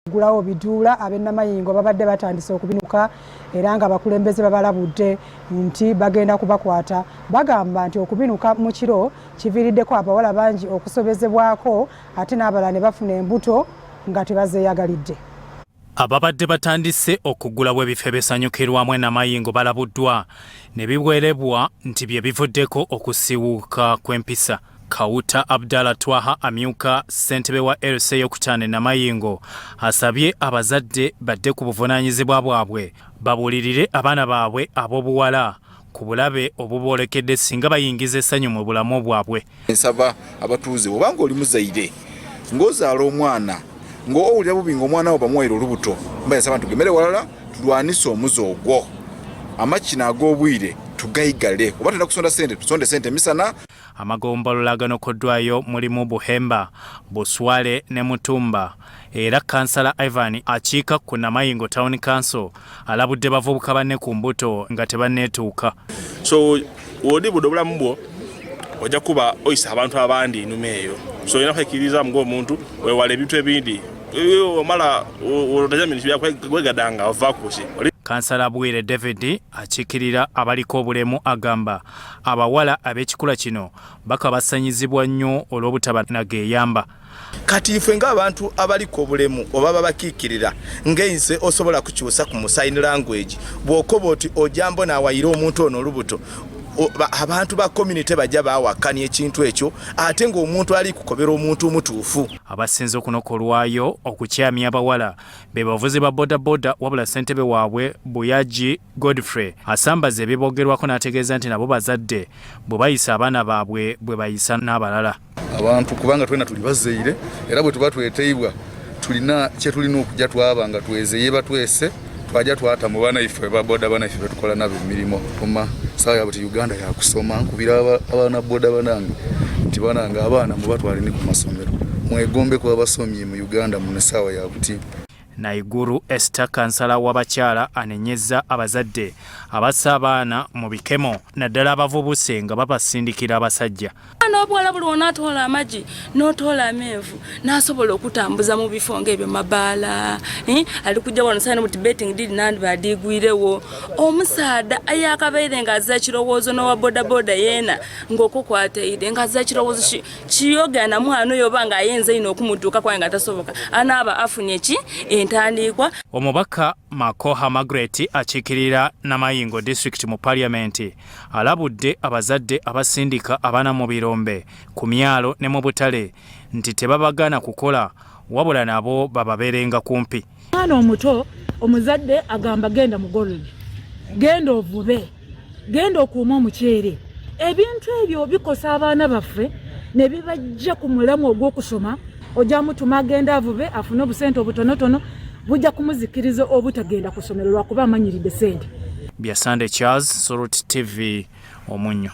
Gulawo biduula ab'ennamayingo babadde batandise okubinuka era nga abakulembeze babalabudde nti bagenda kubakwata. Bagamba nti okubinuka mu kiro kiviiriddeko abawala bangi okusobezebwako ate n'abalala ne bafuna embuto nga tebazeeyagalidde. Ababadde batandise okugulawo ebifo ebisanyukirwamu ennamayingo balabuddwa ne biwerebwa nti bye bivuddeko okusiiwuuka kw'empisa. Kauta Abdallah Twaha amyuka ssentebe wa LC y'okutaano ennamayingo asabye abazadde badde ku buvunaanyizibwa bwabwe babuulirire abaana baabwe ab'obuwala ku bulabe obuboolekedde singa bayingiza essanyu mu bulamu bwabwe. Nsaba abatuuze obanga oli muzaire ng'ozaala omwana ng'owulira bubi ng'omwana wo bamuwaire olubuto mbaye nsaba tugemere walala tulwanise omuze ogwo amakina ag'obwire tugayigale oba tulina kusonda ssente tusonde ssente misana. Amagombolola aganokoddwayo mulimu Buhemba, Buswale ne Mutumba era kansala Ivan akiika ku Namayingo Town Council alabudde bavubuka banne ku mbuto nga tebanneetuuka. So odi budde obulamu bwo ojja kuba oyisa abantu abandi enuma eyo, so olina kwekiriza ng'omuntu wewala ebintu ebindi omala otajamini kibyakwegwadanga ovakusi. Kansala Bwire David akiikirira abaliko obulemu agamba abawala ab'ekikula kino bakabasanyizibwa nnyo olw'obutaba nageeyamba. Kati ife ng'abantu abaliko obulemu oba babakiikirira ng'enze osobola kukyusa ku sign language bw'okoba oti ojambo naawayira omuntu ono olubuto abantu ba community bajja baawakanya ekintu ekyo ate ng'omuntu ali kukobera omuntu omutuufu. Abasinze okunokolwayo okukyamya abawala be bavuzi ba bodaboda wabula ssentebe waabwe Buyaji Godfrey asambaza ebibogerwako n'ategeeza nti nabo bazadde bwe bayisa abaana baabwe bwe bayisa n'abalala. Abantu kubanga twena tuli bazeire era bwe tuba tweteibwa tulina kye tulina okujja twaba nga twezeye batwese twajja twata mu baana ife ba boda bana ife betukola nabo emirimu tuma sawa yabati Uganda yakusoma nkubira abaana boda banange nti bananga abaana mu batwali ni ku masomero mwegombe kwa basomyi mu Uganda mu sawa yabuti. Naiguru Esther kansala w'abakyala anenyeza abazadde abassa abaana mu bikemo naddala abavubuse nga babasindikira abasajja. N'obwala buli onatoola amagi n'otoola amenvu n'asobola okutambuza mu bifo ng'ebyo mabaala ali kujja wano sayina buti betting deed nandi badigwirewo omusaada ayakabaire ng'azza ekirowoozo n'owa bodaboda yeena ng'okukwataire ng'azza ekirowoozo kiyogana mwana oyo oba ng'ayenza ino okumutuuka kwaye nga tasoboka anaaba afunye ki entandikwa. Omubaka Makoha Margaret akiikirira Namayingo District mu Parliament alabudde abazadde abasindika abaana mu birombe ku myalo ne mu butale nti tebabagana kukola wabula nabo bababeerenga kumpi. Mwana omuto omuzadde agamba genda mugolole genda ovube genda okuuma omuceere ebintu ebyo bikosa abaana baffe ne bibajja ku mulamu ogw'okusoma ojja mutuma agenda avube afune obusente obutonotono bujja kumuzikiriza obutagenda kusomero lwakuba amanyiridde sente. Byasande Charles, Sorot TV, Omunyo.